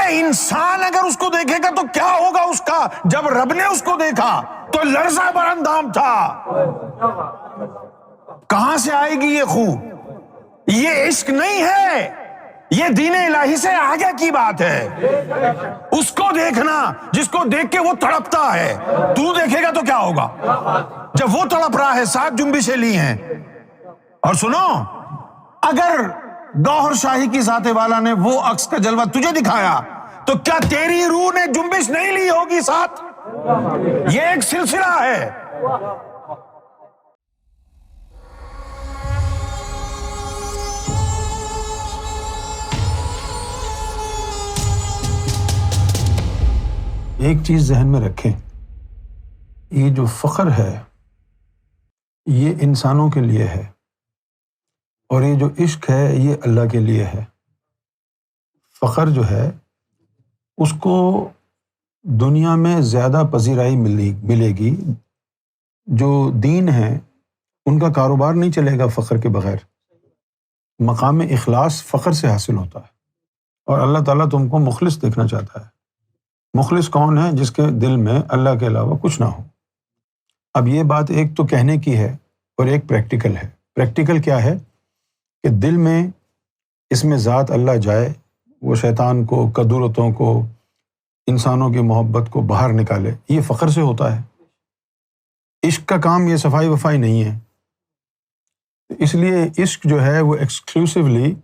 ارے انسان اگر اس کو دیکھے گا تو کیا ہوگا اس کا؟ جب رب نے اس کو دیکھا تو لرزہ بر اندام تھا. کہاں سے آئے گی یہ خو؟ یہ عشق نہیں ہے، یہ دین الہی سے آگے کی بات ہے. اس کو دیکھنا جس کو دیکھ کے وہ تڑپتا ہے. تو دیکھے گا تو کیا ہوگا؟ جب وہ تڑپ رہا ہے، 7 جنبشیں لی ہیں. اور سنو، اگر گوہر شاہی کی ذات والا نے وہ عکس کا جلوہ تجھے دکھایا تو کیا تیری روح نے جنبش نہیں لی ہوگی ساتھ؟ یہ ایک سلسلہ ہے. ایک چیز ذہن میں رکھیں، یہ جو فخر ہے یہ انسانوں کے لیے ہے، اور یہ جو عشق ہے یہ اللہ کے لیے ہے. فخر جو ہے اس کو دنیا میں زیادہ پذیرائی ملے گی. جو دین ہے ان کا کاروبار نہیں چلے گا فخر کے بغیر. مقام اخلاص فخر سے حاصل ہوتا ہے، اور اللہ تعالیٰ تم کو مخلص دیکھنا چاہتا ہے. مخلص کون ہے؟ جس کے دل میں اللہ کے علاوہ کچھ نہ ہو. اب یہ بات ایک تو کہنے کی ہے اور ایک پریکٹیکل ہے. پریکٹیکل کیا ہے کہ دل میں اس میں ذات اللہ جائے، وہ شیطان کو، کدورتوں کو، انسانوں کی محبت کو باہر نکالے. یہ فخر سے ہوتا ہے. عشق کا کام یہ صفائی وفائی نہیں ہے. اس لیے عشق جو ہے وہ exclusively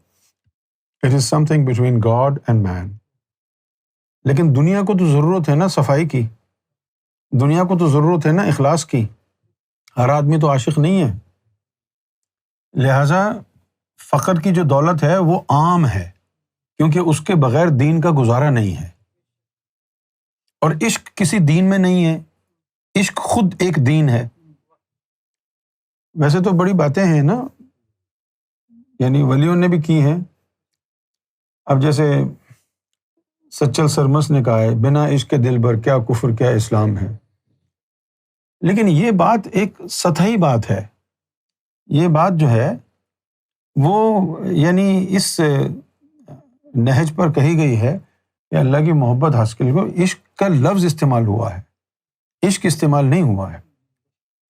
it is something between God and man. لیکن دنیا کو تو ضرورت ہے نا صفائی کی، دنیا کو تو ضرورت ہے نا اخلاص کی. ہر آدمی تو عاشق نہیں ہے. لہٰذا فقر کی جو دولت ہے وہ عام ہے، کیونکہ اس کے بغیر دین کا گزارا نہیں ہے. اور عشق کسی دین میں نہیں ہے، عشق خود ایک دین ہے. ویسے تو بڑی باتیں ہیں نا، یعنی ولیوں نے بھی کی ہیں. اب جیسے سچل سرمس نے کہا ہے، بنا عشق دل بر کیا کفر کیا اسلام ہے. لیکن یہ بات ایک سطحی بات ہے. یہ بات جو ہے وہ یعنی اس نہج پر کہی گئی ہے کہ اللہ کی محبت حاصل کرو. عشق کا لفظ استعمال ہوا ہے، عشق استعمال نہیں ہوا ہے.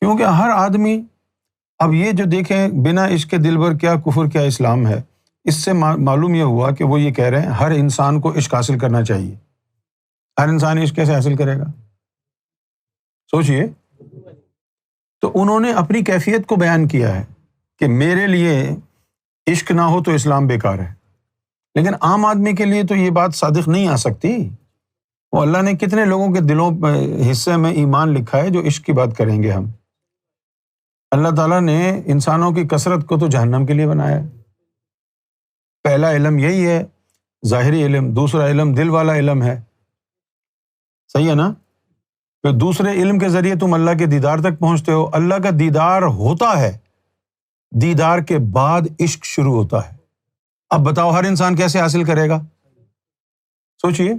کیونکہ ہر آدمی، اب یہ جو دیکھیں بنا عشق دل بر کیا کفر کیا اسلام ہے، اس سے معلوم یہ ہوا کہ وہ یہ کہہ رہے ہیں ہر انسان کو عشق حاصل کرنا چاہیے. ہر انسان عشق کیسے حاصل کرے گا؟ سوچئے. تو انہوں نے اپنی کیفیت کو بیان کیا ہے کہ میرے لیے عشق نہ ہو تو اسلام بیکار ہے. لیکن عام آدمی کے لیے تو یہ بات صادق نہیں آ سکتی. وہ اللہ نے کتنے لوگوں کے دلوں حصے میں ایمان لکھا ہے جو عشق کی بات کریں گے ہم. اللہ تعالیٰ نے انسانوں کی کثرت کو تو جہنم کے لیے بنایا ہے. پہلا علم یہی ہے، ظاہری علم. دوسرا علم دل والا علم ہے. صحیح ہے نا؟ پھر دوسرے علم کے ذریعے تم اللہ کے دیدار تک پہنچتے ہو. اللہ کا دیدار ہوتا ہے، دیدار کے بعد عشق شروع ہوتا ہے. اب بتاؤ ہر انسان کیسے حاصل کرے گا؟ سوچئے.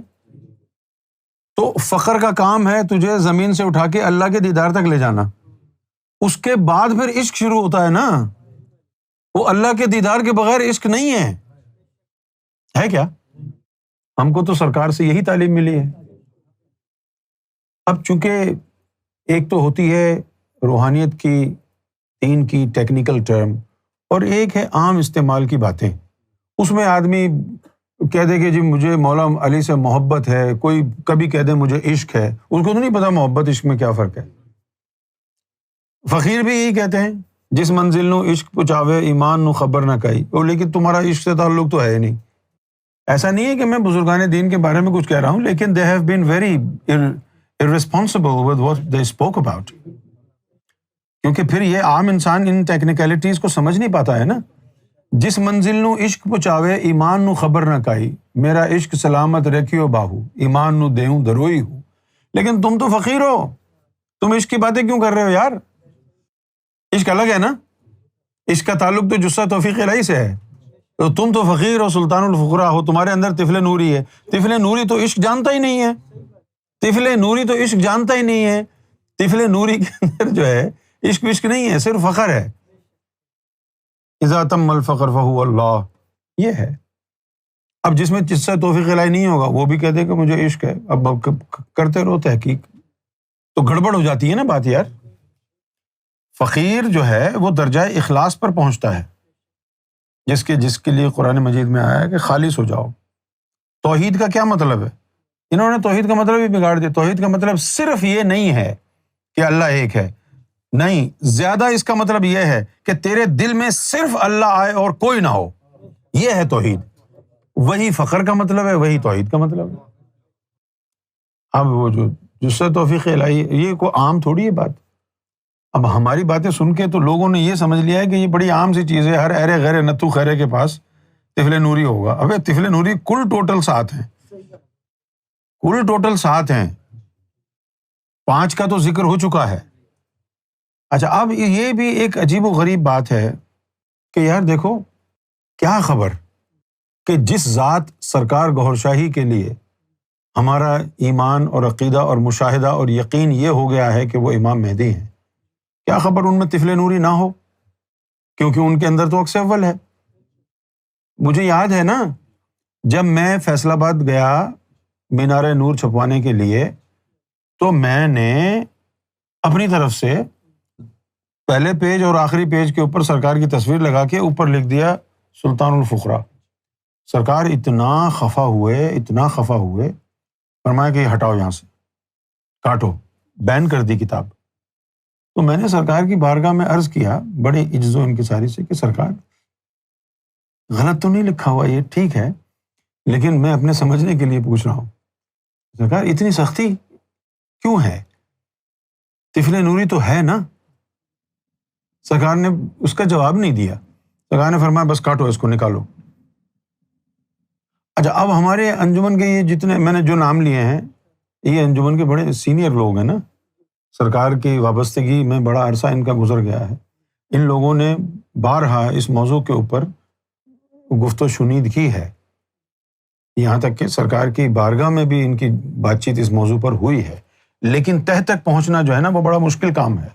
تو فخر کا کام ہے تجھے زمین سے اٹھا کے اللہ کے دیدار تک لے جانا. اس کے بعد پھر عشق شروع ہوتا ہے نا. وہ اللہ کے دیدار کے بغیر عشق نہیں ہے کیا؟ ہم کو تو سرکار سے یہی تعلیم ملی ہے. اب چونکہ ایک تو ہوتی ہے روحانیت کی، دین کی ٹیکنیکل ٹرم، اور ایک ہے عام استعمال کی باتیں. اس میں آدمی کہہ دے کہ جی مجھے مولا علی سے محبت ہے، کوئی کبھی کہہ دے مجھے عشق ہے. اس کو تو نہیں پتا محبت عشق میں کیا فرق ہے. فقیر بھی یہی کہتے ہیں، جس منزل نو عشق پہنچاوے ایمان نو خبر نہ کائی. لیکن تمہارا عشق سے تعلق تو ہے ہی نہیں. ایسا نہیں ہے کہ میں بزرگان دین کے بارے میں کچھ کہہ رہا ہوں، لیکن they have been very irresponsible with what they spoke about. کیونکہ پھر یہ عام انسان ان ٹیکنیکلٹیز کو سمجھ نہیں پاتا ہے نا. جس منزل نو عشق پہنچاوے ایمان نو خبر نہ کائی، میرا عشق سلامت رکھیو باہو، ایمان نو دیوں دروئی ہو. لیکن تم تو فقیر ہو، تم عشق کی باتیں کیوں کر رہے ہو یار؟ عشق الگ ہے نا. عشق کا تعلق تو جسہ توفیق الہی سے ہے. تو تم تو فقیر ہو، سلطان الفقراء ہو، تمہارے اندر طفل نوری ہے. طفل نوری تو عشق جانتا ہی نہیں ہے. طفل نوری تو عشق جانتا ہی نہیں ہے. طفل نوری کے اندر جو ہے عشق وشق نہیں ہے، صرف فخر ہے. اذا تم الفقر فہو اللہ، یہ ہے. اب جس میں جس سے توفیق الہی نہیں ہوگا وہ بھی کہہ دے کہ مجھے عشق ہے، اب کرتے رہو تحقیق، تو گڑبڑ ہو جاتی ہے نا بات یار۔ فقیر جو ہے وہ درجہ اخلاص پر پہنچتا ہے، جس کے لیے قرآن مجید میں آیا ہے کہ خالص ہو جاؤ۔ توحید کا کیا مطلب ہے؟ انہوں نے توحید کا مطلب ہی بگاڑ دیا۔ توحید کا مطلب صرف یہ نہیں ہے کہ اللہ ایک ہے، نہیں، زیادہ اس کا مطلب یہ ہے کہ تیرے دل میں صرف اللہ آئے اور کوئی نہ ہو، یہ ہے توحید۔ وہی فقر کا مطلب ہے، وہی توحید کا مطلب ہے۔ اب وہ جو جس سے توفیق الہی، یہ کوئی عام تھوڑی ہے بات۔ اب ہماری باتیں سن کے تو لوگوں نے یہ سمجھ لیا ہے کہ یہ بڑی عام سی چیز ہے، ہر ایرے غیر نتو خیرے کے پاس طفل نوری ہوگا۔ ابے طفل نوری کل ٹوٹل 7 ہیں، کل ٹوٹل 7 ہیں، 5 کا تو ذکر ہو چکا ہے۔ اچھا، اب یہ بھی ایک عجیب و غریب بات ہے کہ یار دیکھو کیا خبر کہ جس ذات سرکار گوھر شاہی کے لیے ہمارا ایمان اور عقیدہ اور مشاہدہ اور یقین یہ ہو گیا ہے کہ وہ امام مہدی ہیں، کیا خبر ان میں طفل نوری نہ ہو، کیونکہ ان کے اندر تو عکس اول ہے۔ مجھے یاد ہے نا، جب میں فیصل آباد گیا مینار نور چھپوانے کے لیے، تو میں نے اپنی طرف سے پہلے پیج اور آخری پیج کے اوپر سرکار کی تصویر لگا کے اوپر لکھ دیا سلطان الفقراء۔ سرکار اتنا خفا ہوئے، فرمایا کہ یہ ہٹاؤ یہاں سے، کاٹو، بین کر دی کتاب۔ تو میں نے سرکار کی بارگاہ میں عرض کیا بڑے عجز و انکساری سے کہ سرکار غلط تو نہیں لکھا ہوا، یہ ٹھیک ہے، لیکن میں اپنے سمجھنے کے لیے پوچھ رہا ہوں، سرکار اتنی سختی کیوں ہے؟ طفل نوری تو ہے نا۔ سرکار نے اس کا جواب نہیں دیا، سرکار نے فرمایا بس کاٹو اس کو، نکالو۔ اچھا، اب ہمارے انجمن کے یہ جتنے میں نے جو نام لیے ہیں، یہ انجمن کے بڑے سینئر لوگ ہیں نا، سرکار کی وابستگی میں بڑا عرصہ ان کا گزر گیا ہے۔ ان لوگوں نے بارہا اس موضوع کے اوپر گفت و شنید کی ہے، یہاں تک کہ سرکار کی بارگاہ میں بھی ان کی بات چیت اس موضوع پر ہوئی ہے، لیکن تہ تک پہنچنا جو ہے نا وہ بڑا مشکل کام ہے۔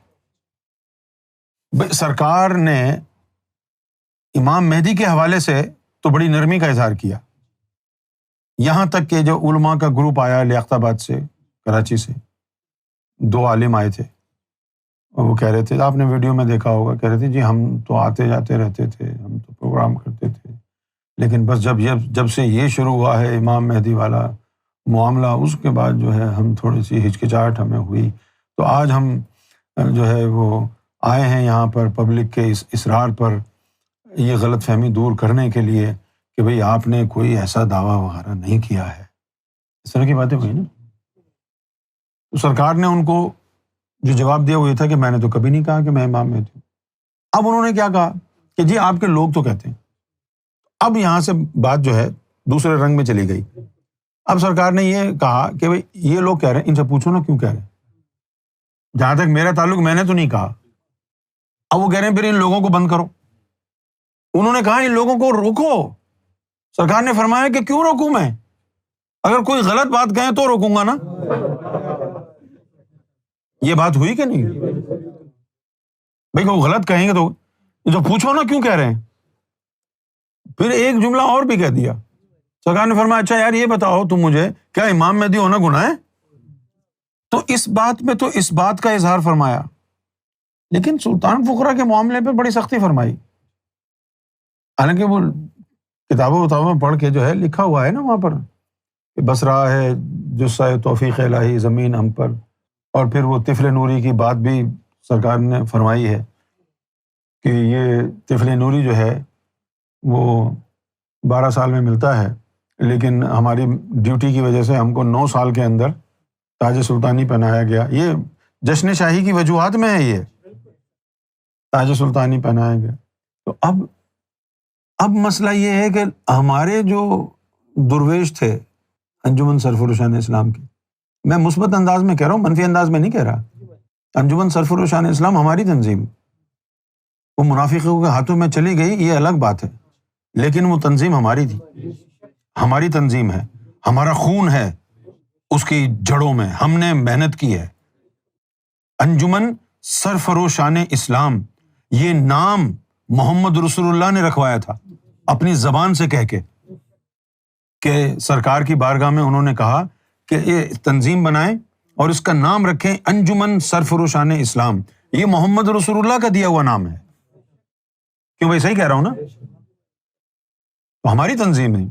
سرکار نے امام مہدی کے حوالے سے تو بڑی نرمی کا اظہار کیا، یہاں تک کہ جو علماء کا گروپ آیا لیاقت آباد سے، کراچی سے 2 عالم آئے تھے، وہ کہہ رہے تھے، آپ نے ویڈیو میں دیکھا ہوگا، کہہ رہے تھے جی ہم تو آتے جاتے رہتے تھے، ہم تو پروگرام کرتے تھے، لیکن بس جب سے یہ شروع ہوا ہے امام مہدی والا معاملہ، اس کے بعد جو ہے ہم تھوڑی سی ہچکچاہٹ ہمیں ہوئی، تو آج ہم جو ہے وہ آئے ہیں یہاں پر پبلک کے اس اصرار پر یہ غلط فہمی دور کرنے کے لیے کہ بھئی آپ نے کوئی ایسا دعویٰ وغیرہ نہیں کیا ہے۔ اس طرح کی باتیں ہوئی نا، تو سرکار نے ان کو جو جواب دیا وہ یہ تھا کہ میں نے تو کبھی نہیں کہا کہ میں امام مہدی ہوں۔ اب انہوں نے کیا کہا کہ جی آپ کے لوگ تو کہتے ہیں۔ اب یہاں سے بات جو ہے دوسرے رنگ میں چلی گئی۔ اب سرکار نے یہ کہا کہ بھئی یہ لوگ کہہ رہے ہیں، ان سے پوچھو نا کیوں کہہ رہے ہیں، جہاں تک میرا تعلق میں نے تو نہیں کہا۔ اب وہ کہہ رہے ہیں پھر ان لوگوں کو بند کرو۔ انہوں نے کہا ان لوگوں کو روکو۔ سرکار نے فرمایا کہ کیوں روکوں میں، اگر کوئی غلط بات کہیں تو روکوں گا نا۔ یہ بات ہوئی کہ نہیں؟ بھائی کوئی غلط کہیں گے تو جو پوچھو نا کیوں کہہ رہے ہیں۔ پھر ایک جملہ اور بھی کہہ دیا، سرکار نے فرمایا اچھا یار یہ بتاؤ تم مجھے، کیا امام مہدی ہونا گناہ ہے؟ تو اس بات میں تو اس بات کا اظہار فرمایا، لیکن سلطان فقراء کے معاملے پہ بڑی سختی فرمائی۔ حالانکہ وہ کتابوں میں پڑھ کے جو ہے لکھا ہوا ہے نا وہاں پر کہ بس رہا ہے جسہ توفیق الہی زمین ہم پر، اور پھر وہ طفل نوری کی بات بھی سرکار نے فرمائی ہے کہ یہ طفل نوری جو ہے وہ 12 سال میں ملتا ہے، لیکن ہماری ڈیوٹی کی وجہ سے ہم کو 9 سال کے اندر تاج سلطانی پہنایا گیا۔ یہ جشن شاہی کی وجوہات میں ہے، یہ تاج سلطانی پہنایا گیا۔ تو اب مسئلہ یہ ہے کہ ہمارے جو درویش تھے انجمن سرفروشان اسلام کے، میں مثبت انداز میں کہہ رہا ہوں، منفی انداز میں نہیں کہہ رہا، انجمن سرفروشان اسلام ہماری تنظیم، وہ منافقوں کے ہاتھوں میں چلی گئی یہ الگ بات ہے، لیکن وہ تنظیم ہماری تھی، ہماری تنظیم ہے، ہمارا خون ہے اس کی جڑوں میں، ہم نے محنت کی ہے۔ انجمن سرفروشان اسلام، یہ نام محمد رسول اللہ نے رکھوایا تھا اپنی زبان سے کہہ کے۔ کہ سرکار کی بارگاہ میں انہوں نے کہا کہ یہ تنظیم بنائیں اور اس کا نام رکھیں انجمن سرفروشان اسلام. یہ محمد رسول اللہ کا دیا ہوا نام ہے. کیوں بھائی، صحیح کہہ رہا ہوں نا؟ تو ہماری تنظیم نہیں،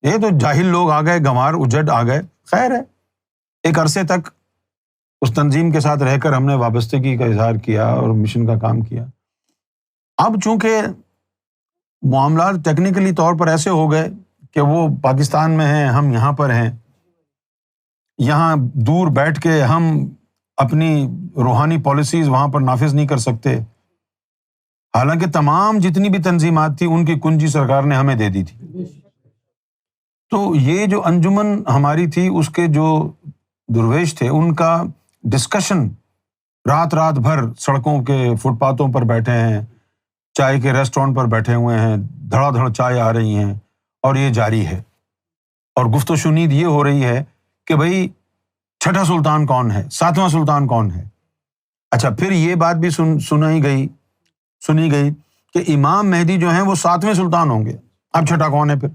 یہ تو جاہل لوگ آ گئے، گنوار اجٹ آ گئے. خیر ہے، ایک عرصے تک اس تنظیم کے ساتھ رہ کر ہم نے وابستگی کا اظہار کیا اور مشن کا کام کیا. اب چونکہ معاملات ٹیکنیکلی طور پر ایسے ہو گئے کہ وہ پاکستان میں ہیں، ہم یہاں پر ہیں، یہاں دور بیٹھ کے ہم اپنی روحانی پالیسیز وہاں پر نافذ نہیں کر سکتے، حالانکہ تمام جتنی بھی تنظیمات تھی ان کی کنجی سرکار نے ہمیں دے دی تھی. تو یہ جو انجمن ہماری تھی اس کے جو درویش تھے ان کا ڈسکشن رات بھر سڑکوں کے فٹ پاتھوں پر بیٹھے ہیں، چائے کے ریسٹورینٹ پر بیٹھے ہوئے ہیں، دھڑا دھڑ چائے آ رہی ہیں اور یہ جاری ہے. اور گفت و شنید یہ ہو رہی ہے کہ بھئی چھٹا سلطان کون ہے، ساتواں سلطان کون ہے. اچھا، پھر یہ بات بھی سنی گئی کہ امام مہدی جو ہیں وہ ساتویں سلطان ہوں گے. اب چھٹا کون ہے؟ پھر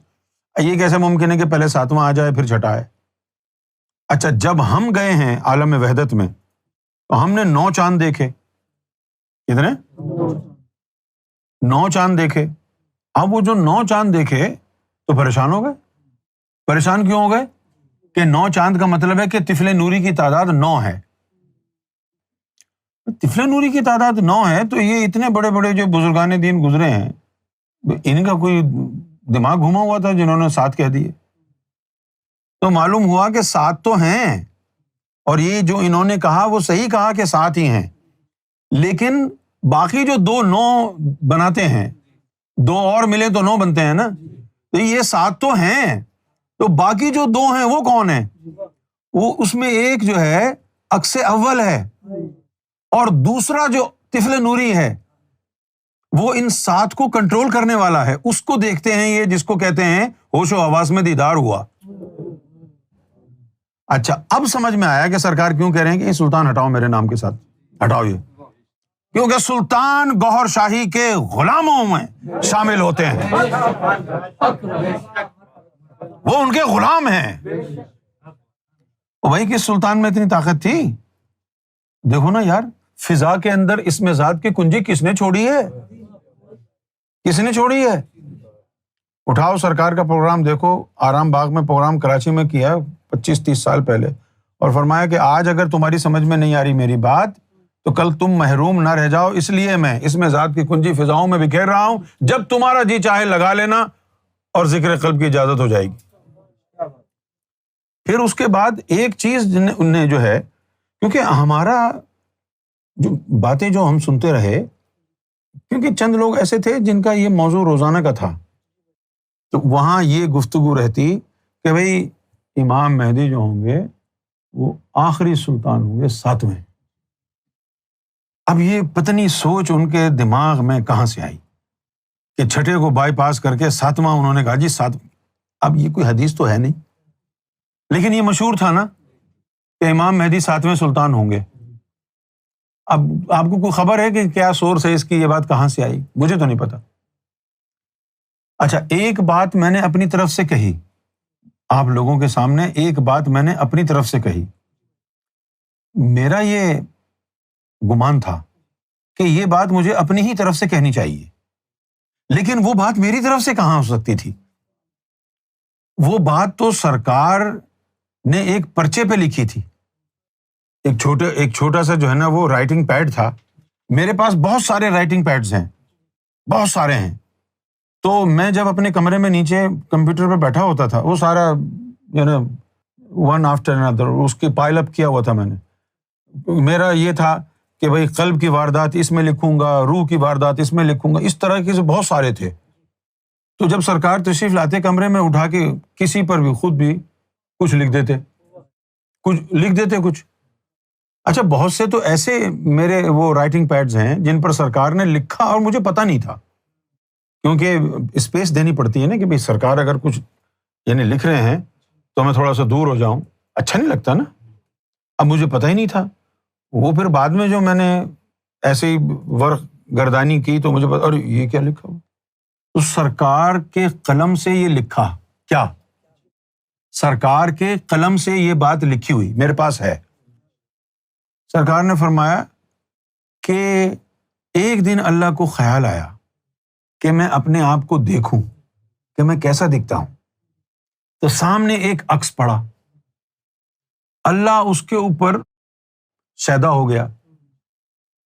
یہ کیسے ممکن ہے کہ پہلے ساتواں آ جائے پھر چھٹا ہے؟ اچھا، جب ہم گئے ہیں عالم وحدت میں تو ہم نے 9 چاند دیکھے. کتنے؟ 9 چاند دیکھے. اب وہ جو 9 چاند دیکھے تو پریشان ہو گئے. پریشان کیوں ہو گئے؟ کہ 9 چاند کا مطلب ہے کہ طفل نوری کی تعداد 9 ہے. طفل نوری کی تعداد 9 ہے تو یہ اتنے بڑے بڑے جو بزرگان دین گزرے ہیں، ان کا کوئی دماغ گھوما ہوا تھا جنہوں نے 7 کہہ دیے؟ تو معلوم ہوا کہ 7 تو ہیں، اور یہ جو انہوں نے کہا وہ صحیح کہا کہ 7 ہی ہیں، لیکن باقی جو 2 9 بناتے ہیں، 2 اور ملے تو 9 بنتے ہیں نا. تو یہ 7 تو ہیں، تو باقی جو 2 ہیں وہ کون ہیں؟ وہ اس میں ایک جو ہے عکس اول ہے، اور دوسرا جو طفل نوری ہے وہ ان 7 کو کنٹرول کرنے والا ہے. اس کو دیکھتے ہیں یہ، جس کو کہتے ہیں ہوش و حواس میں دیدار ہوا. اچھا، اب سمجھ میں آیا کہ سرکار کیوں کہہ رہے ہیں کہ یہ سلطان ہٹاؤ میرے نام کے ساتھ، ہٹاؤ یہ، کیونکہ سلطان گوہر شاہی کے غلاموں میں شامل ہوتے ہیں، وہ ان کے غلام ہیں. بھائی، کس سلطان میں اتنی طاقت تھی؟ دیکھو نا یار، فضا کے اندر اسم ذات کی کنجی کس نے چھوڑی ہے؟ کس نے چھوڑی ہے؟ اٹھاؤ سرکار کا پروگرام دیکھو. آرام باغ میں پروگرام کراچی میں کیا 25-30 سال پہلے، اور فرمایا کہ آج اگر تمہاری سمجھ میں نہیں آ رہی میری بات تو کل تم محروم نہ رہ جاؤ، اس لیے میں اسم ذات کی کنجی فضاؤں میں بکھیر رہا ہوں، جب تمہارا جی چاہے لگا لینا اور ذکر قلب کی اجازت ہو جائے گی. پھر اس کے بعد ایک چیز نے جو ہے، کیونکہ ہمارا جو باتیں جو ہم سنتے رہے، کیونکہ چند لوگ ایسے تھے جن کا یہ موضوع روزانہ کا تھا، تو وہاں یہ گفتگو رہتی کہ بھئی امام مہدی جو ہوں گے وہ آخری سلطان ہوں گے، 7ویں. اب یہ پتنی سوچ ان کے دماغ میں کہاں سے آئی کہ چھٹے کو بائی پاس کر کے 7واں انہوں نے کہا جی 7. اب یہ کوئی حدیث تو ہے نہیں، لیکن یہ مشہور تھا نا کہ امام مہدی 7ویں سلطان ہوں گے. اب آپ کو کوئی خبر ہے کہ کیا سورس ہے اس کی، یہ بات کہاں سے آئی؟ مجھے تو نہیں پتا. اچھا، ایک بات میں نے اپنی طرف سے کہی آپ لوگوں کے سامنے، ایک بات میں نے اپنی طرف سے کہی. میرا یہ گمان تھا کہ یہ بات مجھے اپنی ہی طرف سے کہنی چاہیے، لیکن وہ بات میری طرف سے کہاں ہو سکتی تھی؟ وہ بات تو سرکار نے ایک پرچے پہ لکھی تھی. ایک چھوٹا سا جو ہے نا وہ رائٹنگ پیڈ تھا. میرے پاس بہت سارے رائٹنگ پیڈز ہیں، بہت سارے ہیں. تو میں جب اپنے کمرے میں نیچے کمپیوٹر پہ بیٹھا ہوتا تھا، وہ سارا ون آفٹر انادر اس کی پائل اپ کیا ہوا تھا میں نے. میرا یہ تھا کہ بھائی قلب کی واردات اس میں لکھوں گا، روح کی واردات اس میں لکھوں گا، اس طرح کے سے بہت سارے تھے. تو جب سرکار تشریف لاتے کمرے میں، اٹھا کے کسی پر بھی خود بھی کچھ لکھ دیتے کچھ. اچھا، بہت سے تو ایسے میرے وہ رائٹنگ پیڈز ہیں جن پر سرکار نے لکھا اور مجھے پتہ نہیں تھا، کیونکہ اسپیس دینی پڑتی ہے نا کہ بھائی سرکار اگر کچھ لکھ رہے ہیں تو میں تھوڑا سا دور ہو جاؤں، اچھا نہیں لگتا نا. اب مجھے پتہ ہی نہیں تھا. وہ پھر بعد میں جو میں نے ایسے ہی ورق گردانی کی تو مجھے پتا، اور یہ کیا لکھا ہوا؟ تو سرکار کے قلم سے یہ لکھا کیا سرکار کے قلم سے یہ بات لکھی ہوئی میرے پاس ہے. سرکار نے فرمایا کہ ایک دن اللہ کو خیال آیا کہ میں اپنے آپ کو دیکھوں کہ میں کیسا دکھتا ہوں. تو سامنے ایک عکس پڑا، اللہ اس کے اوپر شیدا ہو گیا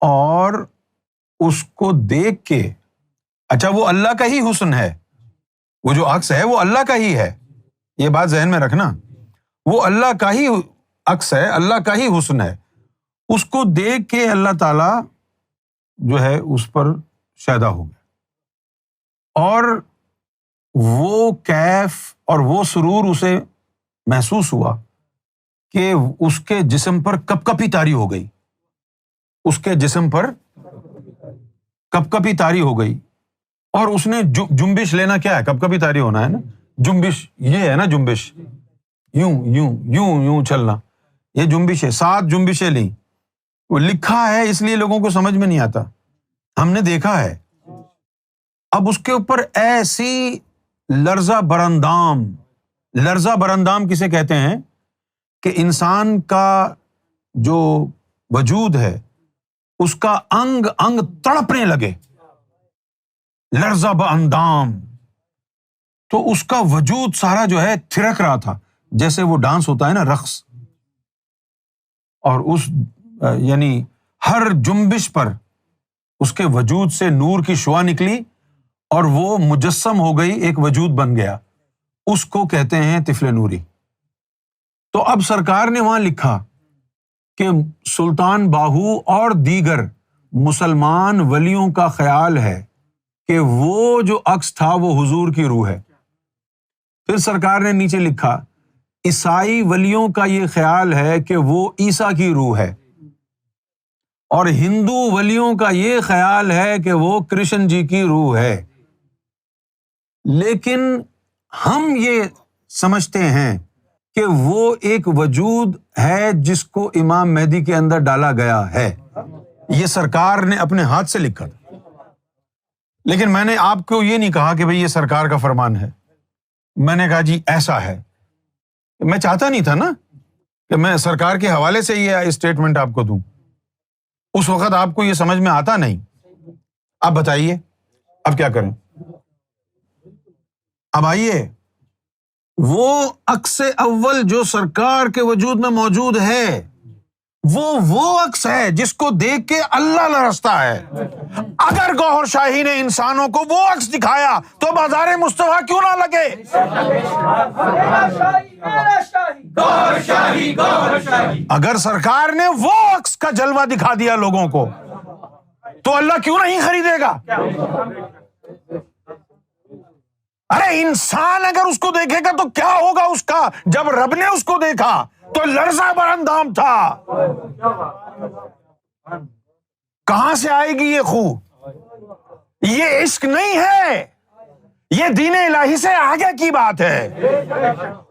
اور اس کو دیکھ کے، اچھا وہ اللہ کا ہی حسن ہے، وہ جو عکس ہے وہ اللہ کا ہی ہے، یہ بات ذہن میں رکھنا، وہ اللہ کا ہی عکس ہے، اللہ کا ہی حسن ہے. اس کو دیکھ کے اللہ تعالی جو ہے اس پر شیدا ہو گیا، اور وہ کیف اور وہ سرور اسے محسوس ہوا کہ اس کے جسم پر کپکپی طاری ہو گئی، اس کے جسم پر کپکپی طاری ہو گئی، اور اس نے جنبش لینا. کیا ہے کپکپی طاری ہونا ہے نا، جنبش یہ ہے نا، جنبش یوں یوں یوں یوں چلنا، یہ جنبش ہے. 7 جنبشیں لیں، وہ لکھا ہے اس لیے لوگوں کو سمجھ میں نہیں آتا، ہم نے دیکھا ہے. اب اس کے اوپر ایسی لرزہ براندام، لرزہ براندام کسے کہتے ہیں کہ انسان کا جو وجود ہے اس کا انگ انگ تڑپنے لگے، لرزہ براندام. تو اس کا وجود سارا جو ہے تھرک رہا تھا، جیسے وہ ڈانس ہوتا ہے نا، رقص. اور اس یعنی ہر جنبش پر اس کے وجود سے نور کی شعاع نکلی اور وہ مجسم ہو گئی، ایک وجود بن گیا. اس کو کہتے ہیں طفل نوری. تو اب سرکار نے وہاں لکھا کہ سلطان باہو اور دیگر مسلمان ولیوں کا خیال ہے کہ وہ جو عکس تھا وہ حضور کی روح ہے. پھر سرکار نے نیچے لکھا عیسائی ولیوں کا یہ خیال ہے کہ وہ عیسیٰ کی روح ہے، اور ہندو ولیوں کا یہ خیال ہے کہ وہ کرشن جی کی روح ہے. لیکن ہم یہ سمجھتے ہیں کہ وہ ایک وجود ہے جس کو امام مہدی کے اندر ڈالا گیا ہے. یہ سرکار نے اپنے ہاتھ سے لکھا تھا. لیکن میں نے آپ کو یہ نہیں کہا کہ بھئی یہ سرکار کا فرمان ہے، میں نے کہا جی ایسا ہے. میں چاہتا نہیں تھا نا کہ میں سرکار کے حوالے سے یہ اسٹیٹمنٹ آپ کو دوں، اس وقت آپ کو یہ سمجھ میں آتا نہیں. اب بتائیے اب کیا کریں؟ اب آئیے، وہ عکس اول جو سرکار کے وجود میں موجود ہے وہ عکس ہے جس کو دیکھ کے اللہ لرزتا ہے. اگر گوہر شاہی نے انسانوں کو وہ عکس دکھایا تو بازار مصطفیٰ کیوں نہ لگے؟ اگر سرکار نے وہ عکس کا جلوہ دکھا دیا لوگوں کو تو اللہ کیوں نہیں خریدے گا؟ ارے انسان اگر اس کو دیکھے گا تو کیا ہوگا اس کا؟ جب رب نے اس کو دیکھا تو لرزہ براندام تھا. کہاں سے آئے گی یہ خو؟ یہ عشق نہیں ہے، یہ دین الہی سے آگے کی بات ہے.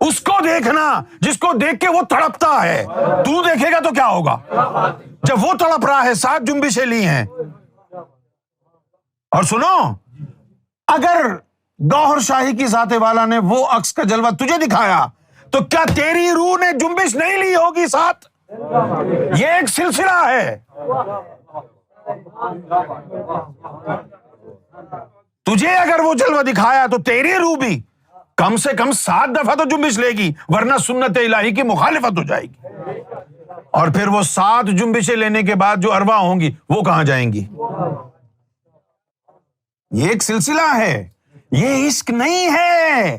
اس کو دیکھنا جس کو دیکھ کے وہ تڑپتا ہے. تو دیکھے گا تو کیا ہوگا؟ جب وہ تڑپ رہا ہے، 7 جنبشیں لی ہیں. اور سنو، اگر گوہر شاہی کی ذات والا نے وہ عکس کا جلوہ تجھے دکھایا تو کیا تیری روح نے جنبش نہیں لی ہوگی ساتھ؟ یہ ایک سلسلہ ہے. تجھے اگر وہ جلوہ دکھایا تو تیری روح بھی کم سے کم 7 دفعہ تو جنبش لے گی، ورنہ سنت الہی کی مخالفت ہو جائے گی. اور پھر وہ 7 جنبشیں لینے کے بعد جو ارواح ہوں گی وہ کہاں جائیں گی؟ یہ ایک سلسلہ ہے، یہ عشق نہیں ہے.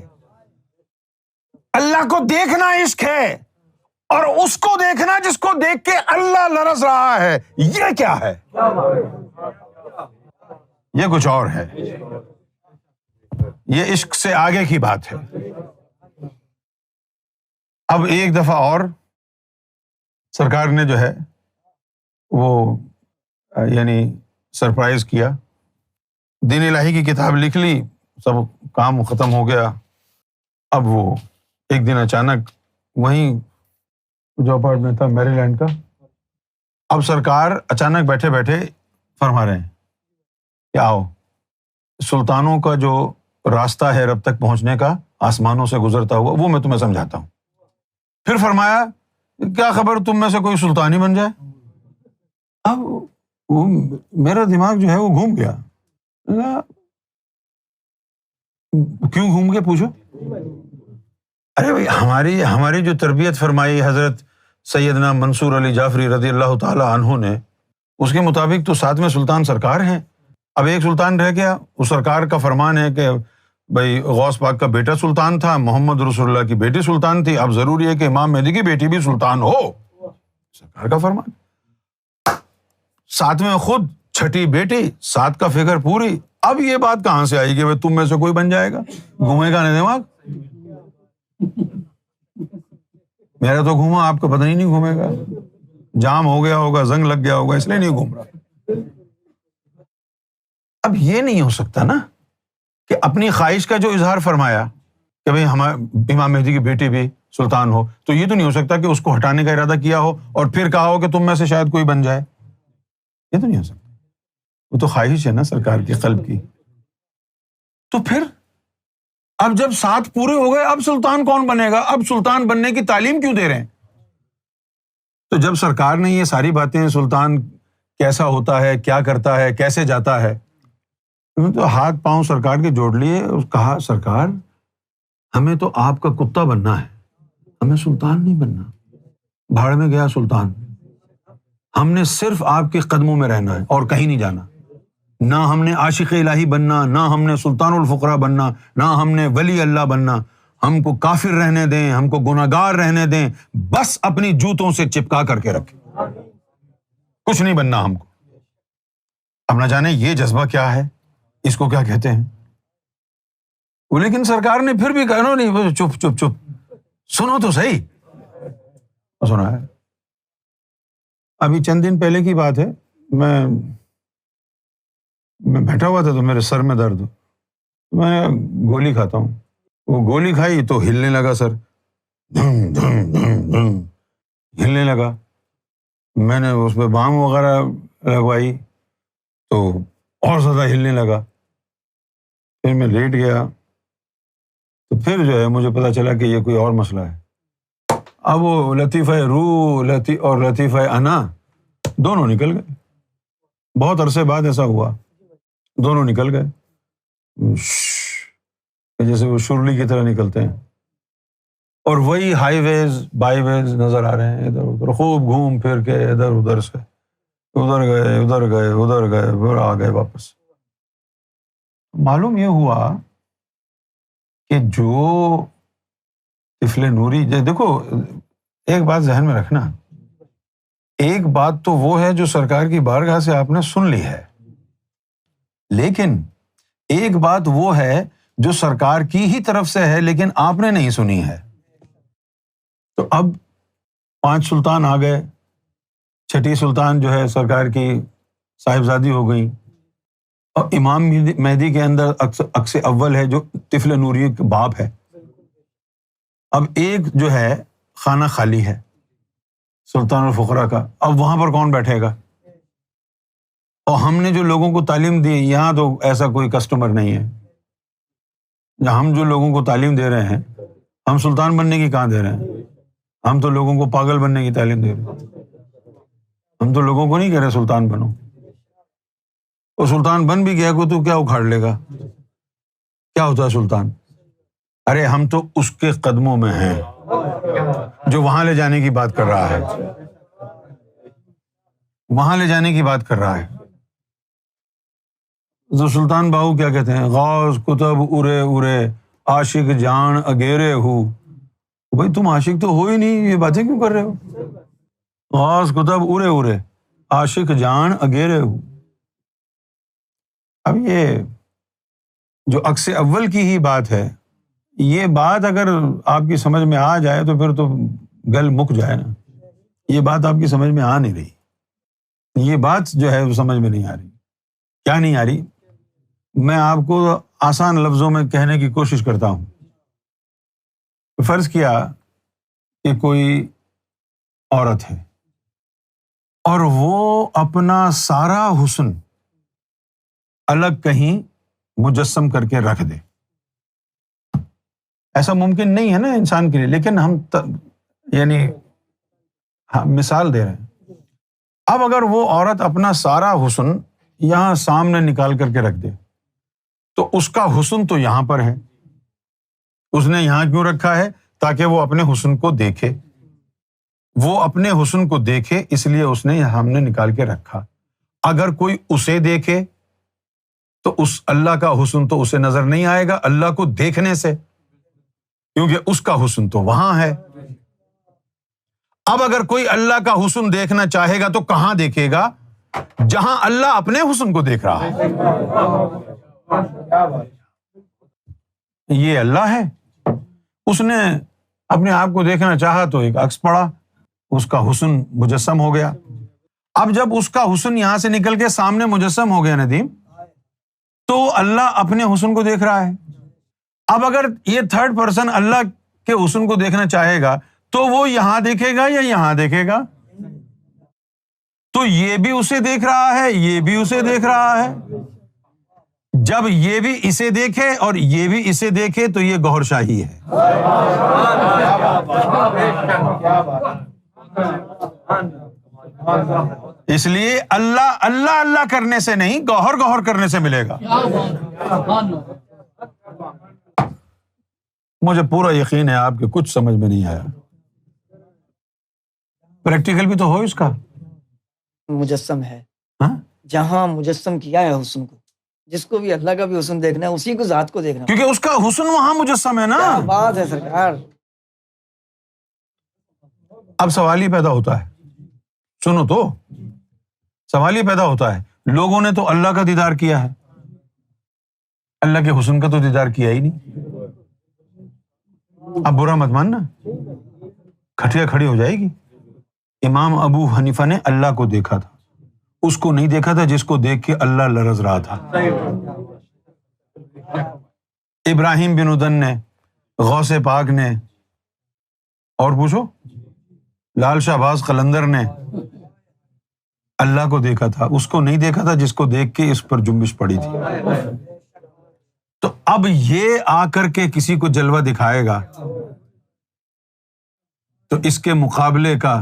اللہ کو دیکھنا عشق ہے، اور اس کو دیکھنا جس کو دیکھ کے اللہ لرز رہا ہے. یہ کیا ہے؟ یہ کچھ اور ہے، یہ عشق سے آگے کی بات ہے. اب ایک دفعہ اور سرکار نے جو ہے وہ یعنی سرپرائز کیا. دین الہی کی کتاب لکھ لی، سب کام ختم ہو گیا. اب وہ ایک دن اچانک وہیں جو اپارٹمنٹ تھا میری لینڈ کا، اب سرکار اچانک بیٹھے بیٹھے فرما رہے ہیں کہ آؤ، سلطانوں کا جو راستہ ہے رب تک پہنچنے کا آسمانوں سے گزرتا ہوا، وہ میں تمہیں سمجھاتا ہوں. پھر فرمایا کیا خبر تم میں سے کوئی سلطان ہی بن جائے. اب میرا دماغ جو ہے وہ گھوم گیا. کیوں گھوم گیا پوچھو. ارے بھائی ہماری جو تربیت فرمائی حضرت سیدنا منصور علی جعفری رضی اللہ تعالی عنہ نے، اس کے مطابق تو 7ویں سلطان سرکار ہیں. اب ایک سلطان رہ گیا، اس سرکار کا فرمان ہے کہ بھائی غوث پاک کا بیٹا سلطان تھا، محمد رسول اللہ کی بیٹی سلطان تھی، اب ضروری ہے کہ امام مہدی کی بیٹی بھی سلطان ہو. سرکار کا فرمان. 7ویں خود، چھٹی بیٹی، 7 کا فگر پوری. اب یہ بات کہاں سے آئی کہ بھائی تم میں سے کوئی بن جائے گا؟ گھومے گا نہیں دماغ. میرا تو گھوما، آپ کو پتہ ہی نہیں گھومے گا. جام ہو گیا ہوگا، زنگ لگ گیا ہوگا، اس لیے نہیں گھوم رہا. اب یہ نہیں ہو سکتا نا کہ اپنی خواہش کا جو اظہار فرمایا کہ بھئی ہمارے امام مہدی کی بیٹی بھی سلطان ہو، تو یہ تو نہیں ہو سکتا کہ اس کو ہٹانے کا ارادہ کیا ہو اور پھر کہا ہو کہ تم میں سے شاید کوئی بن جائے. یہ تو نہیں ہو سکتا. وہ تو خواہش ہے نا سرکار کی قلب کی. تو پھر اب جب 7 پورے ہو گئے، اب سلطان کون بنے گا؟ اب سلطان بننے کی تعلیم کیوں دے رہے ہیں؟ تو جب سرکار نے یہ ساری باتیں، سلطان کیسا ہوتا ہے، کیا کرتا ہے، کیسے جاتا ہے، تو ہاتھ پاؤں سرکار کے جوڑ لیے. کہا سرکار ہمیں تو آپ کا کتا بننا ہے، ہمیں سلطان نہیں بننا. بھاڑ میں گیا سلطان. ہم نے صرف آپ کے قدموں میں رہنا ہے اور کہیں نہیں جانا. نہ ہم نے عاشق الہی بننا، نہ ہم نے سلطان الفقراء بننا، نہ ہم نے ولی اللہ بننا. ہم کو کافر رہنے دیں، ہم کو گناہگار رہنے دیں، بس اپنی جوتوں سے چپکا کر کے رکھیں. کچھ نہیں بننا ہم کو. اب نہ جانے یہ جذبہ کیا ہے، اس کو کیا کہتے ہیں. لیکن سرکار نے پھر بھی کہا نہیں، چپ چپ چپ، سنو تو صحیح. سنا ہے. ابھی چند دن پہلے کی بات ہے، میں بیٹھا ہوا تھا تو میرے سر میں درد. میں گولی کھاتا ہوں. وہ گولی کھائی تو ہلنے لگا سر، دھم دھم دھم دھم ہلنے لگا. میں نے اس پہ بام وغیرہ لگوائی تو اور زیادہ ہلنے لگا. پھر میں لیٹ گیا تو پھر جو ہے مجھے پتا چلا کہ یہ کوئی اور مسئلہ ہے. اب وہ لطیفہ روح اور لطیفہ انا دونوں نکل گئے. بہت عرصے بعد ایسا ہوا، دونوں نکل گئے جیسے وہ شرلی کی طرح نکلتے ہیں. اور وہی ہائی ویز بائی ویز نظر آ رہے ہیں ادھر ادھر، خوب گھوم پھر کے ادھر ادھر سے ادھر گئے ادھر گئے ادھر گئے پھر آ گئے واپس. معلوم یہ ہوا کہ جو طفل نوری، دیکھو ایک بات ذہن میں رکھنا، ایک بات تو وہ ہے جو سرکار کی بارگاہ سے آپ نے سن لی ہے، لیکن ایک بات وہ ہے جو سرکار کی ہی طرف سے ہے لیکن آپ نے نہیں سنی ہے. تو اب 5 سلطان آ گئے، چھٹی سلطان جو ہے سرکار کی صاحبزادی ہو گئی، اور امام مہدی کے اندر عکس اول ہے جو طفل نوری کا باپ ہے. اب ایک جو ہے خانہ خالی ہے سلطان الفقراء کا. اب وہاں پر کون بیٹھے گا؟ اور ہم نے جو لوگوں کو تعلیم دی، یہاں تو ایسا کوئی کسٹمر نہیں ہے. ہم جو لوگوں کو تعلیم دے رہے ہیں، ہم سلطان بننے کی کہاں دے رہے ہیں؟ ہم تو لوگوں کو پاگل بننے کی تعلیم دے رہے ہیں. ہم تو لوگوں کو نہیں کہہ رہے سلطان بنو. اور سلطان بن بھی گیا کو تو کیا اکھاڑ لے گا؟ کیا ہوتا ہے سلطان؟ ارے ہم تو اس کے قدموں میں ہیں جو وہاں لے جانے کی بات کر رہا ہے، وہاں لے جانے کی بات کر رہا ہے. تو سلطان باہو کیا کہتے ہیں؟ غوث کتب ارے ارے عاشق جان اگیرے ہو. بھائی تم عاشق تو ہو ہی نہیں، یہ باتیں کیوں کر رہے ہو؟ غوث کتب ارے ارے عاشق جان اگیرے ہو. اب یہ جو عکس اول کی ہی بات ہے، یہ بات اگر آپ کی سمجھ میں آ جائے تو پھر تو گل مک جائے نا. یہ بات آپ کی سمجھ میں آ نہیں رہی، یہ بات جو ہے وہ سمجھ میں نہیں آ رہی. کیا نہیں آ رہی؟ میں آپ کو آسان لفظوں میں کہنے کی کوشش کرتا ہوں. فرض کیا کہ کوئی عورت ہے اور وہ اپنا سارا حسن الگ کہیں مجسم کر کے رکھ دے. ایسا ممکن نہیں ہے نا انسان کے لیے، لیکن ہم یعنی مثال دے رہے ہیں. اب اگر وہ عورت اپنا سارا حسن یہاں سامنے نکال کر کے رکھ دے تو اس کا حسن تو یہاں پر ہے. اس نے یہاں کیوں رکھا ہے؟ تاکہ وہ اپنے حسن کو دیکھے. وہ اپنے حسن کو دیکھے اس لیے اس نے یہاں ہم نے نکال کے رکھا. اگر کوئی اسے دیکھے تو اس اللہ کا حسن تو اسے نظر نہیں آئے گا اللہ کو دیکھنے سے، کیونکہ اس کا حسن تو وہاں ہے. اب اگر کوئی اللہ کا حسن دیکھنا چاہے گا تو کہاں دیکھے گا؟ جہاں اللہ اپنے حسن کو دیکھ رہا ہے. یہ اللہ ہے. اس نے اپنے آپ کو دیکھنا چاہا تو ایک عکس پڑا، اس کا حسن مجسم ہو گیا. اب جب اس کا حسن یہاں سے نکل کے سامنے مجسم ہو گیا ندیم، تو اللہ اپنے حسن کو دیکھ رہا ہے. اب اگر یہ تھرڈ پرسن اللہ کے حسن کو دیکھنا چاہے گا تو وہ یہاں دیکھے گا یا یہاں دیکھے گا؟ تو یہ بھی اسے دیکھ رہا ہے، یہ بھی اسے دیکھ رہا ہے. جب یہ بھی اسے دیکھے اور یہ بھی اسے دیکھے تو یہ گوہر شاہی ہے. اس لیے اللہ اللہ اللہ کرنے سے نہیں، گوہر گوہر کرنے سے ملے گا. مجھے پورا یقین ہے آپ کے کچھ سمجھ میں نہیں آیا. پریکٹیکل بھی تو ہو اس کا. مجسم ہے، ہاں؟ جہاں مجسم کیا ہے حسن کو، جس کو بھی اللہ کا بھی حسن دیکھنا ہے اسی کو ذات کو دیکھنا ہے. کیونکہ اس کا حسن وہاں مجسم ہے نا. کیا بات ہے سرکار. اب سوال ہی پیدا ہوتا ہے، سنو تو، سوال ہی پیدا ہوتا ہے، لوگوں نے تو اللہ کا دیدار کیا ہے، اللہ کے حسن کا تو دیدار کیا ہی نہیں. اب برا مت ماننا، کھٹیا کھڑی ہو جائے گی. امام ابو حنیفہ نے اللہ کو دیکھا تھا، اس کو نہیں دیکھا تھا جس کو دیکھ کے اللہ لرز رہا تھا. ابراہیم بن ادن نے، غوث پاک نے، اور پوچھو لال شہباز قلندر نے اللہ کو دیکھا تھا، اس کو نہیں دیکھا تھا جس کو دیکھ کے اس پر جنبش پڑی تھی. تو اب یہ آ کر کے کسی کو جلوہ دکھائے گا تو اس کے مقابلے کا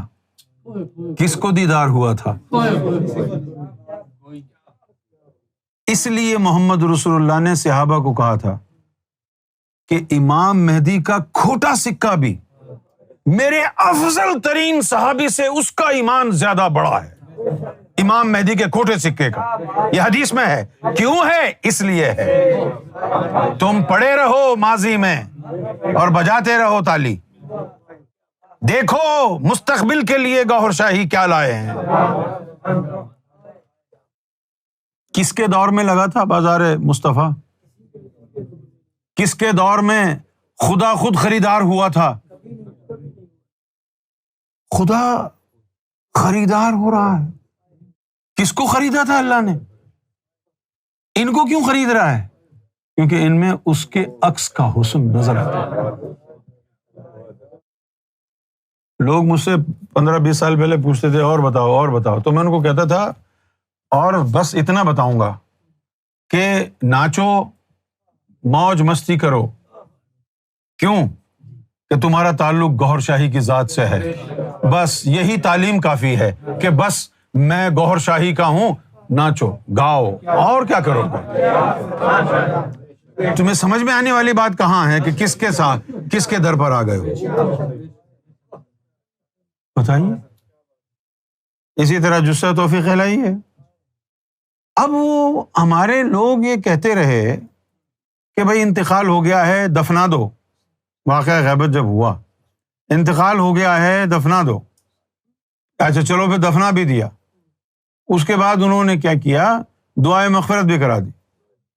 کس کو دیدار ہوا تھا؟ اس لیے محمد رسول اللہ نے صحابہ کو کہا تھا کہ امام مہدی کا کھوٹا سکہ بھی میرے افضل ترین صحابی سے اس کا ایمان زیادہ بڑا ہے. امام مہدی کے کھوٹے سکے کا یہ حدیث میں ہے. کیوں ہے؟ اس لیے ہے تم پڑے رہو ماضی میں اور بجاتے رہو تالی، دیکھو مستقبل کے لیے گوہر شاہی کیا لائے ہیں. کس کے دور میں لگا تھا بازار مصطفیٰ؟ کس کے دور میں خدا خود خریدار ہوا تھا؟ خدا خریدار ہو رہا ہے. کس کو خریدا تھا اللہ نے؟ ان کو کیوں خرید رہا ہے؟ کیونکہ ان میں اس کے عکس کا حسن نظر آتا ہے. لوگ مجھ سے 15-20 سال پہلے پوچھتے تھے اور بتاؤ اور بتاؤ، تو میں ان کو کہتا تھا اور بس اتنا بتاؤں گا کہ ناچو، موج مستی کرو. کیوں؟ کہ تمہارا تعلق گوہر شاہی کی ذات سے ہے. بس یہی تعلیم کافی ہے کہ بس میں گوہر شاہی کا ہوں، ناچو گاؤ، اور کیا کرو گے. تمہیں سمجھ میں آنے والی بات کہاں ہے کہ کس کے ساتھ کس کے در پر آ گئے ہو؟ بتائیے. اسی طرح جثہ توفیق الہی ہے. اب وہ ہمارے لوگ یہ کہتے رہے کہ بھائی انتقال ہو گیا ہے دفنا دو. واقعہ غیبت جب ہوا، انتقال ہو گیا ہے دفنا دو. اچھا چلو پھر دفنا بھی دیا. اس کے بعد انہوں نے کیا کیا؟ دعائے مغفرت بھی کرا دی.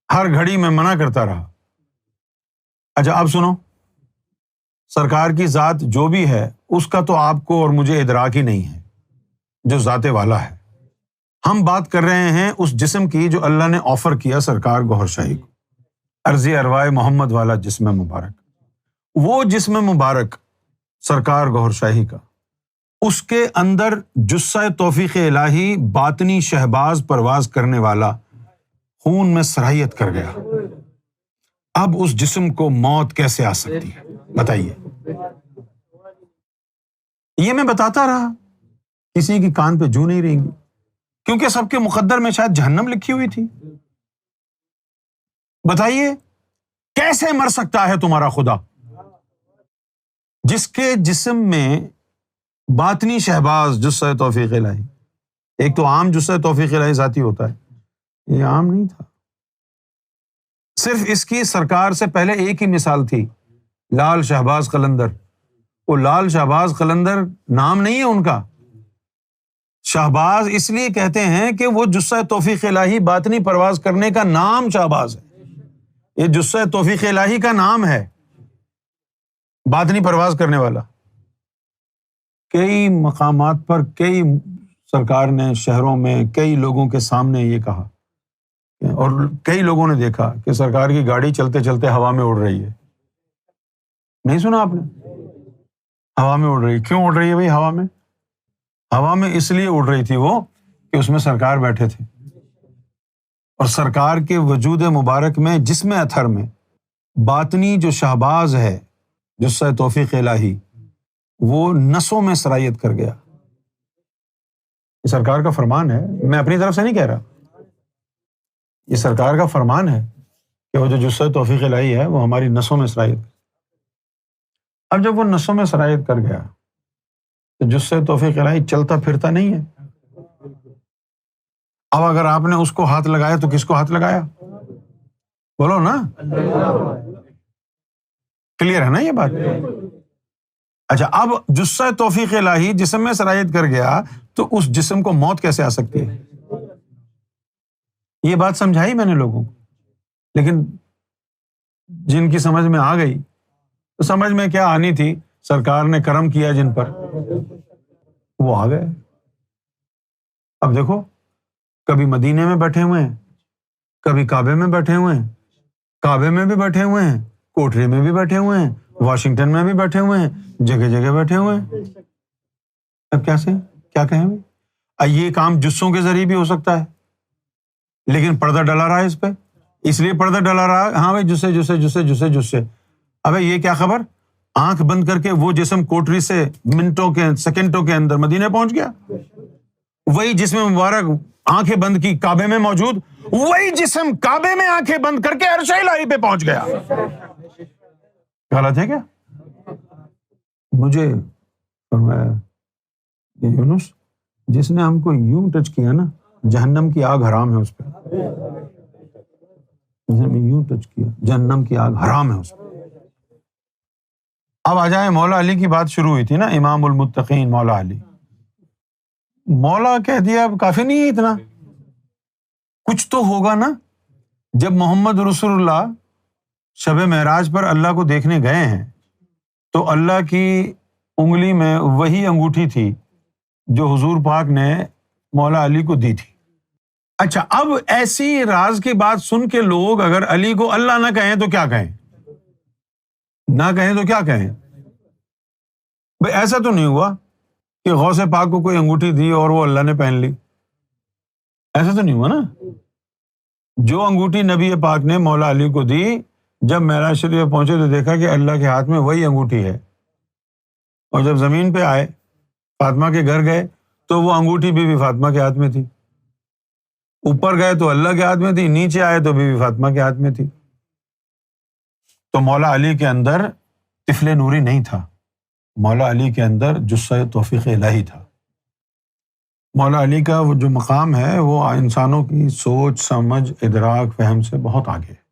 ہر گھڑی میں منع کرتا رہا. اچھا اب سنو، سرکار کی ذات جو بھی ہے اس کا تو آپ کو اور مجھے ادراک ہی نہیں ہے جو ذات والا ہے. ہم بات کر رہے ہیں اس جسم کی جو اللہ نے آفر کیا سرکار گوہر شاہی کو، ارض ارواح محمد والا جسم مبارک. وہ جسم مبارک سرکار گوہر شاہی کا، اس کے اندر جثہ توفیق الہی باطنی شہباز پرواز کرنے والا خون میں سرایت کر گیا. اب اس جسم کو موت کیسے آ سکتی ہے بتائیے؟ یہ میں بتاتا رہا، کسی کی کان پہ جو نہیں رہیں گی، کیونکہ سب کے مقدر میں شاید جہنم لکھی ہوئی تھی۔ بتائیے کیسے مر سکتا ہے تمہارا خدا جس کے جسم میں باطنی شہباز جثہ توفیق الہی، ایک تو عام جثہ توفیق الہی ذاتی ہوتا ہے، یہ عام نہیں تھا۔ صرف اس کی سرکار سے پہلے ایک ہی مثال تھی، لال شہباز قلندر۔ وہ لال شہباز قلندر نام نہیں ہے ان کا، شہباز اس لیے کہتے ہیں کہ وہ جثہ توفیق الہی باطنی پرواز کرنے کا نام شہباز ہے، یہ جثہ توفیق الہی کا نام ہے، باطنی پرواز کرنے والا۔ کئی مقامات پر کئی سرکار نے شہروں میں کئی لوگوں کے سامنے یہ کہا، اور کئی لوگوں نے دیکھا کہ سرکار کی گاڑی چلتے چلتے ہوا میں اڑ رہی ہے۔ نہیں سنا آپ نے؟ ہوا میں اڑ رہی، کیوں اڑ رہی ہے بھائی ہوا میں؟ ہوا میں اس لیے اڑ رہی تھی وہ کہ اس میں سرکار بیٹھے تھے، اور سرکار کے وجود مبارک میں جسم اطہر میں باطنی جو شہباز ہے جثہ توفیق الہی، وہ نسوں میں سرایت کر گیا۔ یہ سرکار کا فرمان ہے، میں اپنی طرف سے نہیں کہہ رہا، یہ سرکار کا فرمان ہے کہ وہ جو جثہ توفیق الہی ہے وہ ہماری نسوں میں سرایت۔ اب جب وہ نسوں میں سرایت کر گیا تو جثہ توفیق الہی چلتا پھرتا نہیں ہے۔ اب اگر آپ نے اس کو ہاتھ لگایا تو کس کو ہاتھ لگایا؟ بولو نا، کلیئر ہے نا یہ بات؟ اچھا، اب جثہ توفیق الہی جسم میں سرایت کر گیا تو اس جسم کو موت کیسے آ سکتی ہے؟ یہ بات سمجھائی میں نے لوگوں کو، لیکن جن کی سمجھ میں آ گئی تو سمجھ میں کیا آنی تھی، سرکار نے کرم کیا جن پر، وہ آ گئے۔ اب دیکھو، کبھی مدینے میں بیٹھے ہوئے ہیں، کبھی کعبے میں بیٹھے ہوئے ہیں، کعبے میں بھی بیٹھے ہوئے ہیں، کوٹری میں بھی بیٹھے ہوئے ہیں، واشنگٹن میں بھی بیٹھے ہوئے ہیں، جگہ جگہ بیٹھے ہوئے ہیں۔ اب کیسے کیا کہیں بھائی؟ یہ کام جسوں کے ذریعے بھی ہو سکتا ہے، لیکن پردہ ڈلا رہا ہے اس پہ، اس لیے پردہ ڈلا رہا ہے، ہاں بھائی جسے جسے جسے جسے جسے۔ ابے یہ کیا خبر، آنکھ بند کر کے وہ جسم کوٹری سے منٹوں کے سیکنڈوں کے اندر مدینے پہنچ گیا۔ وہی جسم مبارک آنکھیں بند کی کعبے میں موجود، وہی جسم کعبے میں آنکھیں بند کر کے عرش الہی پہ پہنچ گیا۔ غلط ہے کیا؟ مجھے فرمایا یونس، جس نے ہم کو یوں ٹچ کیا نا، جہنم کی آگ حرام ہے اس پہ۔ جس نے یوں ٹچ کیا، جہنم کی آگ حرام ہے اس پہ۔ اب آ جائیں، مولا علی کی بات شروع ہوئی تھی نا، امام المتقین مولا علی۔ مولا کہہ دیا اب کافی نہیں ہے اتنا، کچھ تو ہوگا نا۔ جب محمد رسول اللہ شب معراج پر اللہ کو دیکھنے گئے ہیں تو اللہ کی انگلی میں وہی انگوٹھی تھی جو حضور پاک نے مولا علی کو دی تھی۔ اچھا، اب ایسی راز کی بات سن کے لوگ اگر علی کو اللہ نہ کہیں تو کیا کہیں؟ نہ کہیں تو کیا کہیں؟ بھئی ایسا تو نہیں ہوا کہ غوث پاک کو کوئی انگوٹھی دی اور وہ اللہ نے پہن لی، ایسا تو نہیں ہوا نا۔ جو انگوٹھی نبی پاک نے مولا علی کو دی، جب معراج شریف پہنچے تو دیکھا کہ اللہ کے ہاتھ میں وہی انگوٹھی ہے، اور جب زمین پہ آئے فاطمہ کے گھر گئے تو وہ انگوٹھی بی بی فاطمہ کے ہاتھ میں تھی، اوپر گئے تو اللہ کے ہاتھ میں تھی، نیچے آئے تو بی بی فاطمہ کے ہاتھ میں تھی۔ تو مولا علی کے اندر طفل نوری نہیں تھا، مولا علی کے اندر جثہ توفیق الہی تھا۔ مولا علی کا وہ جو مقام ہے وہ انسانوں کی سوچ سمجھ ادراک فہم سے بہت آگے ہے۔